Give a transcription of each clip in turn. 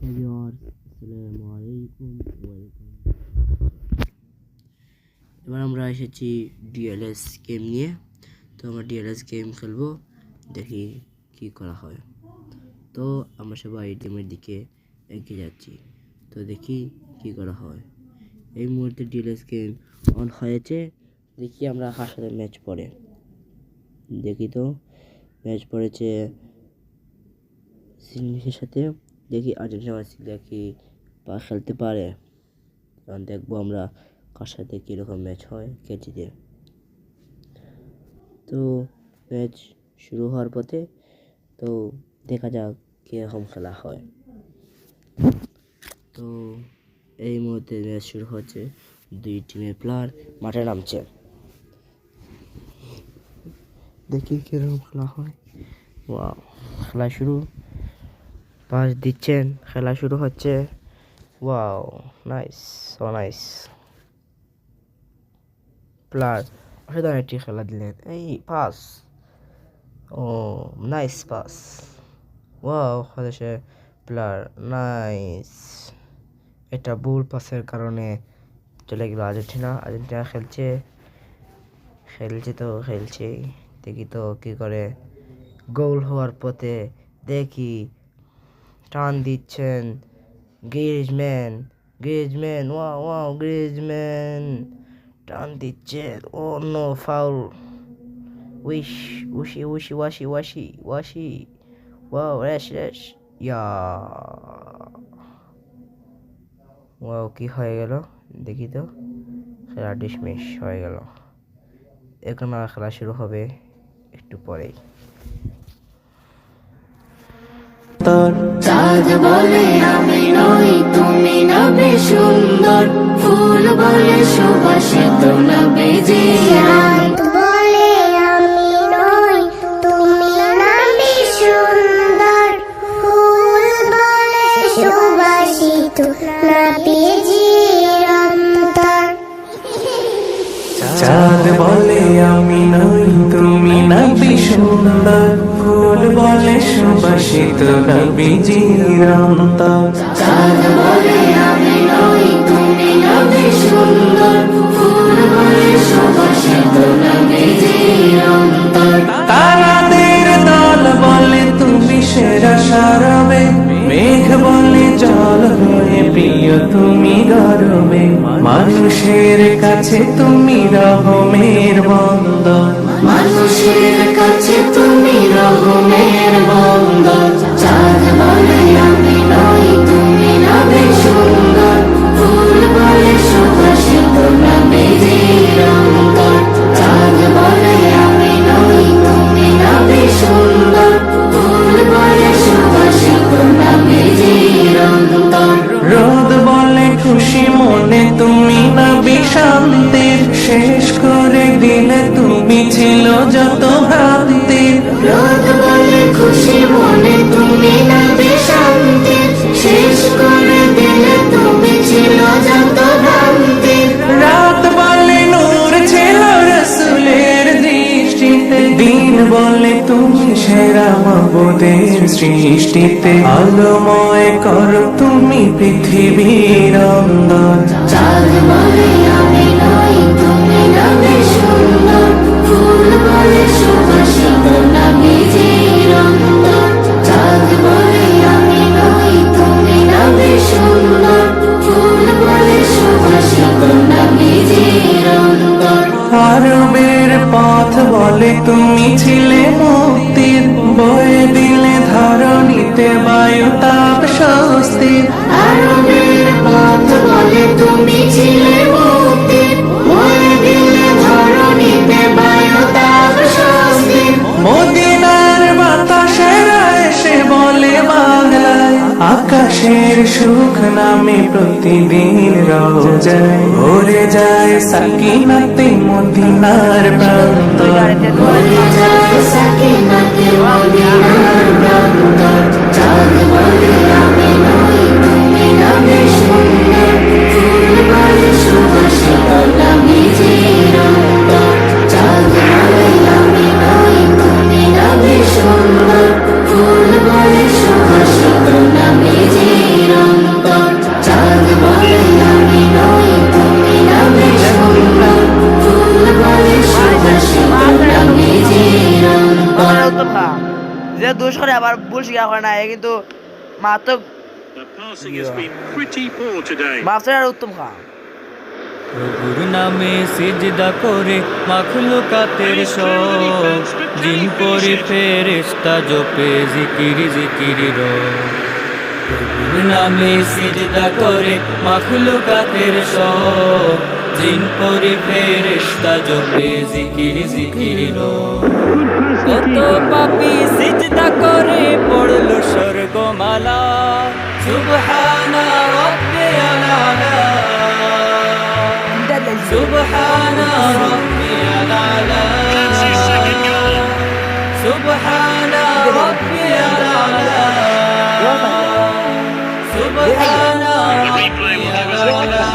আসসালামু আলাইকুম ওয়েলকাম। এবার আমরা এসেছি ডিএলএস গেম নিয়ে। তো আমরা ডিএলএস গেম খেলবো, দেখি কি করা হয়। তো আমরা সবাই টিমের দিকে এগিয়ে যাচ্ছি, তো দেখি কি করা হয়। এই মুহূর্তে ডিএলএস গেম অন হয়েছে, দেখি আমরা কার সাথে ম্যাচ পড়ে। দেখি তো ম্যাচ পড়েছে সিংহের সাথে। দেখি আর্জেন্টিনা দেখি খেলতে পারে, কারণ দেখবো আমরা কার সাথে কীরকম ম্যাচ হয়, কে জিতে। তো ম্যাচ শুরু হওয়ার পথে, তো দেখা যাক কীরকম খেলা হয়। তো এই মুহূর্তে ম্যাচ শুরু হচ্ছে, দুই টিমের প্লেয়ার মাঠে নামছে, দেখি কীরকম খেলা হয়। ওয়াও, খেলা শুরু, পাস দিচ্ছেন, খেলা শুরু হচ্ছে। Wow, nice, so nice. Player অসাধারণ একটি খেলা দিলেন। এই পাস, ও নাইস পাস। ওয়াও, হচ্ছে প্লেয়ার নাইস। এটা ভুল পাসের কারণে চলে গেল আর্জেন্টিনা। আর্জেন্টিনা খেলছে তো খেলছে, দেখি তো কি করে। গোল হওয়ার পথে দেখি টান দিচ্ছেন গ্রিজম্যান। ওয়াও গ্রিজম্যান টান দিচ্ছে। ও নো, ফাউল। ওয়াশি ওয়াও, রেশ ইয়া। ওয়াও, কি হয়ে গেল দেখি তো। খেলা ডিসমিস হয়ে গেল। এখন আর খেলা শুরু হবে একটু পরেই। চাঁদ বলে আমি নই, তুমি নবে সুন্দর। ফুল বলে সুবাসিত নবে জিয়ান। বলে আমি নই, তুমি নবে সুন্দর। ফুল বলে সুবাসিত নবে জিয়ান। চাঁদ বলে আমি নই, তুমি নবী সুন্দর। ফুল বলে সুবাসিত নবীজির অন্তর। চাঁদ বলে আমি নই, তুমি নবে সুন্দর। ফুল বলে সুবাসিত নবীজির অন্তর। তারাদের দল বলে তুমি সেরা সারবে। মেঘ বলে জল হয়ে প্রিয় তুমি গরবে। মানুষের কাছে তুমি রহমের বন্দর। মানুষের কাছে তুমি রহমের বন্দর। চাঁদ বলে আমি নই, তুমি নবে সুন্দর। ফুল বলে সুবাসিত নবীজির অন্তর। চাঁদ বলে আমি নই, তুমি নবে সুন্দর। ফুল বলে সুবাসিত নবীজির অন্তর। রোদ বলে খুশি মনে তুমি নবী শান্তির। শেষ করে দিলে তুমি ছিল যত ভ্রান্তির। রোদ বলে খুশি মনে তুমি নবী শান্তির। শেষ করে দিলে তুমি ছিল যত ভ্রান্তির। রাত বলে নূর ছিল রাসূলের দৃষ্টিতে। দিন বলে তুমি সেরা মাবুদের সৃষ্টিতে। আলোময় করো তুমি পৃথিবীর অন্দর। চাঁদ বলে আমি নই, তুমি নবে সুন্দর। ফুল বলে সুবাসিত নবীজির অন্তর। চাঁদ বলে আমি নই, তুমি নবে সুন্দর। ফুল বলে সুবাসিত নবীজির অন্তর। আরবের পথ বলে তুমি ছিলে মুক্তির। বয়ে দিলে ধরণীতে বায়ু তাপ স্বস্তির। আরবের পথ বলে তুমি ছিলে মুক্তির। বয়ে দিলে ধরণীতে বায়ু তাপ স্বস্তির। মদিনার বাতাসেরা এসে বলে বাংলায়। আকাশের সুখ নামে প্রতিদিন রোজায়। ভরে যায় সাকিনাতে মদিনার প্রান্তর। ভরে যায় সাকিনাতে মদিনার প্রান্তর। চাঁদ বলে আমি নই, তুমি নবে সুন্দর। ফুল বলে সুবাসিত নবীজির অন্তর। চাঁদ বলে আমি নই, তুমি নবে সুন্দর। ফুল বলে সুবাসিত নবীজির স্বীকার করে না, এ কিন্তু মারাত্মক The passing has been pretty poor today. মাফসার উত্তম খান। প্রভুর নামে সিজদা করে মাখলুকাতের সব জিন পরি ফেরেশতা জপে জিকির জিকির প্রভুর নামে সিজদা করে মাখলুকাতের সব জিন পরি ফেরেশতা জপে জিকির জিকির কত পাপী সিজদা করে পড়লো স্বর্গমালা সুবহানা রাব্বিয়াল আলা سبحان ربي الأعلى سبحان ربي الأعلى سبحان ربي الأعلى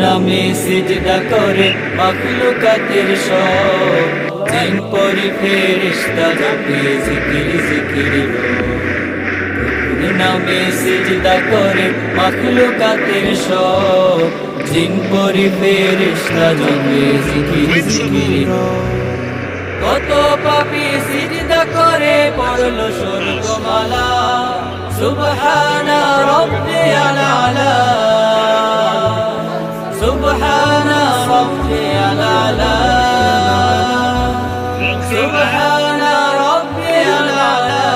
নামে সিজদা করে মাখলুকাতের সব জিন পরি ফেরেশতা জপে জিকির জিকির নামে সিজদা করে মাখলুকাতের সব জিন পরি ফেরেশতা জপে জিকির জিকির কত পাপী সিজদা করে পড়লো স্বর্গমালা সুবহানা রাব্বিয়াল আলা সুবহানা রাব্বিয়াল আলা সুবহানা রাব্বিয়াল আলা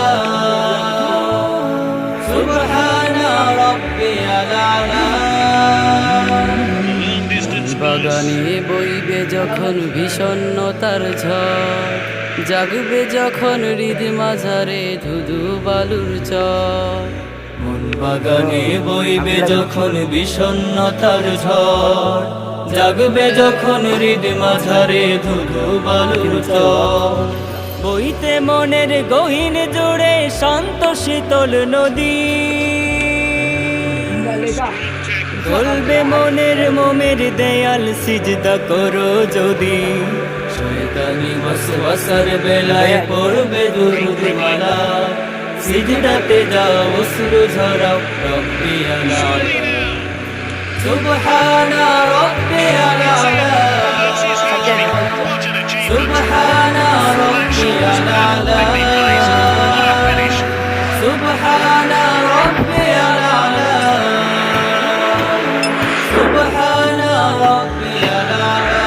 সুবহানা রাব্বিয়াল আলা বাগানে বইবে যখন বিষণ্ণতার ঝড় জাগবে যখন হৃদ মাঝারে ধুধু বালুর চর মন বাগানে বইবে যখন বিষণ্ণতার ঝড় জাগবে যখন হৃদ মাঝারে ধুধু বালুর চর বইতে মনের গহীন জুড়ে শান্ত শীতল নদী গলবে মনের মোমের দেয়াল সিজদা করো যদি শয়তানি ওয়াসওয়াসার বেলায় পড়বে দুরূদ মালা সিজদাতে যাও অশ্রু ঝরাও রব্বিয়াল আলা সুবহানা রব্বিয়াল আলা সুবহানা রব্বিয়াল আলা সুবহানা রব্বিয়াল আলা সুবহানা রব্বিয়াল আলা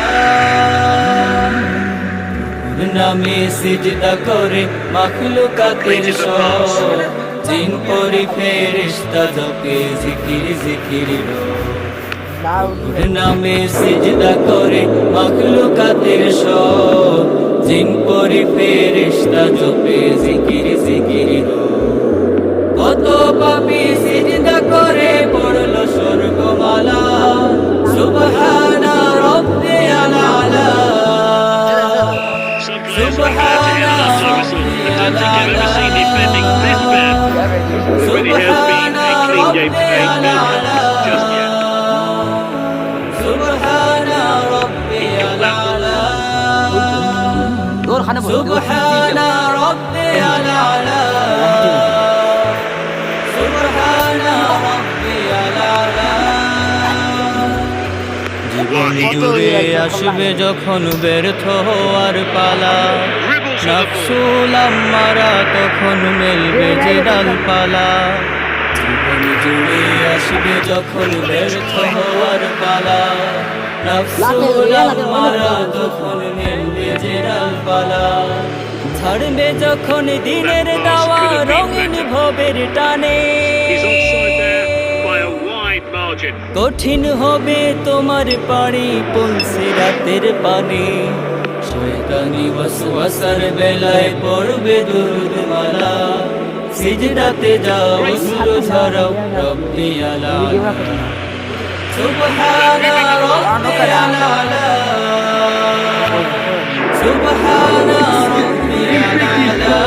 নামে সিজদা করে মাখলুকাতের সব জিন পরি ফেরেশতা জপে জিকির জিকির নামে সিজদা করে মাখলুকাতের সব জিন পরি ফেরেশতা জপে জিকির জিকির কত পাপী সিজদা করে পড়লো স্বর্গমালা সুবহানা রাব্বিয়াল আলা সুবহানা রাব্বিয়াল আলা সুবহানা রাব্বিয়াল আলা সুবহানা রাব্বিয়াল আলা সুবহানা রাব্বিয়াল আলা সুবহানা রাব্বিয়াল আলা জীবন জুড়ে আসবে যখন ব্যর্থ হওয়ার পালা নফসুল আম্মারা তখন মেলবে যে ডালপালা জীবন জুড়ে আসবে যখন ব্যর্থ হওয়ার পালা নফসুল আম্মারা তখন মেলবে যে ডালপালা ছাড়বে যখন দিনের দাওয়া রঙিন ভবের টানে কঠিন হবে তোমার পানি পৌঁছে রাতের পানি শয়তানি ওয়াসওয়াসার বেলায় পড়বে দুরূদ মালা সিজদাতে যাও অশ্রু ঝরাও রব্বিয়াল আলা সুবহানা রাব্বিয়াল আলা সুবহানা রাব্বিয়াল আলা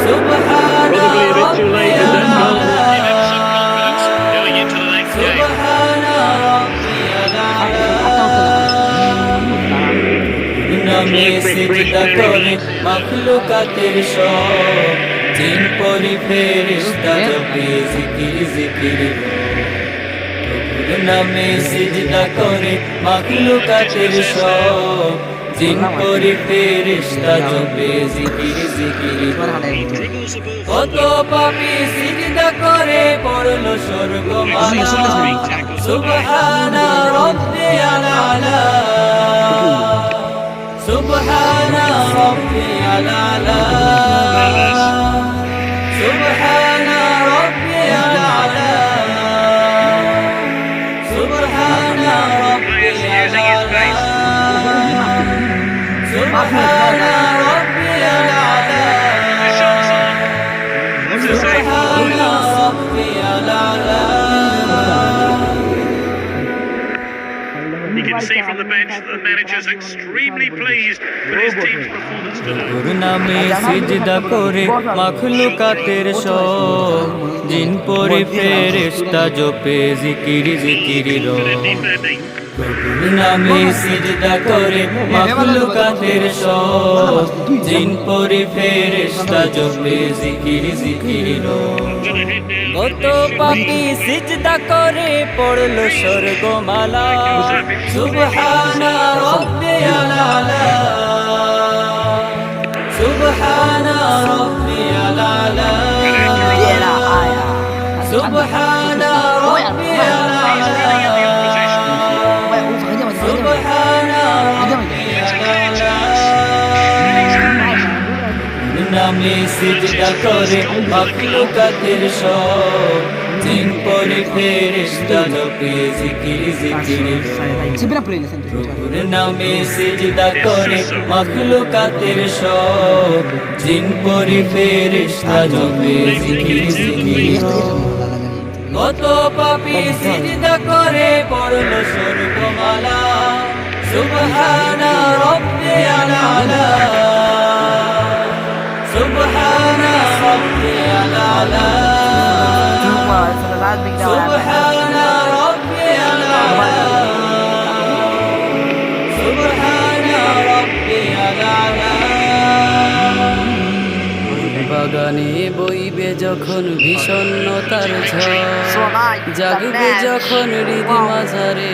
সুবহানা রাব্বিয়াল আলা সুবহানা রাব্বিয়াল আলা নামে সিজদা করে মাখলুকাতের সব জিন পরি ফেরেশতা জপে জিকির জিকির প্রভুর নামে সিজদা করে মাখলুকাতের সব জিন পরি ফেরেশতা জপে জিকির জিকির কত পাপী সিজদা করে পড়লো স্বর্গমালা সুবহানা রাব্বিয়াল আলা সুবহানা রাব্বিয়াল আলা সুবহানা রাব্বিয়াল আলা সুবহানা রাব্বিয়াল আলা সুবহানা রাব্বিয়াল আলা সুবহানা রাব্বিয়াল আলা You can see from the bench that the manager's extremely pleased with his team's performance today. তোর নামে সিজদা করে মাখলুকাতের সব জিন পরি ফেরেশতা জপে জিকির জিকির Defending. তোর নামে সিজদা করে মাখলুকাতের সব জিন পরি ফেরেশতা জপে জিকির জিকির কত পাপী সিজদা করে পড়লো স্বর্গমালা সুবহানা রাব্বিয়াল আলা সুবহানা রাব্বিয়াল আলা সুবহানা রাব্বিয়াল আলা সুবহানা রাব্বিয়াল আলা নামে সিজদা করে মাখলুকাতের সব জিন পরি ফেরেশতা জপে জিকির জিকির প্রভুর নামে সিজদা করে মাখলুকাতের সব জিন পরি ফেরেশতা জপে জিকির জিকির কত পাপী সিজদা করে পড়লো স্বর্গমালা সুবহানা রাব্বিয়াল আলা সুবহানা রাব্বিয়াল আলা সুবহানা রাব্বিয়াল আলা সুবহানা রাব্বিয়াল আলা বাগানে বইবে যখন বিষণ্ণতার ঝড় জাগবে যখন হৃদি মাঝারে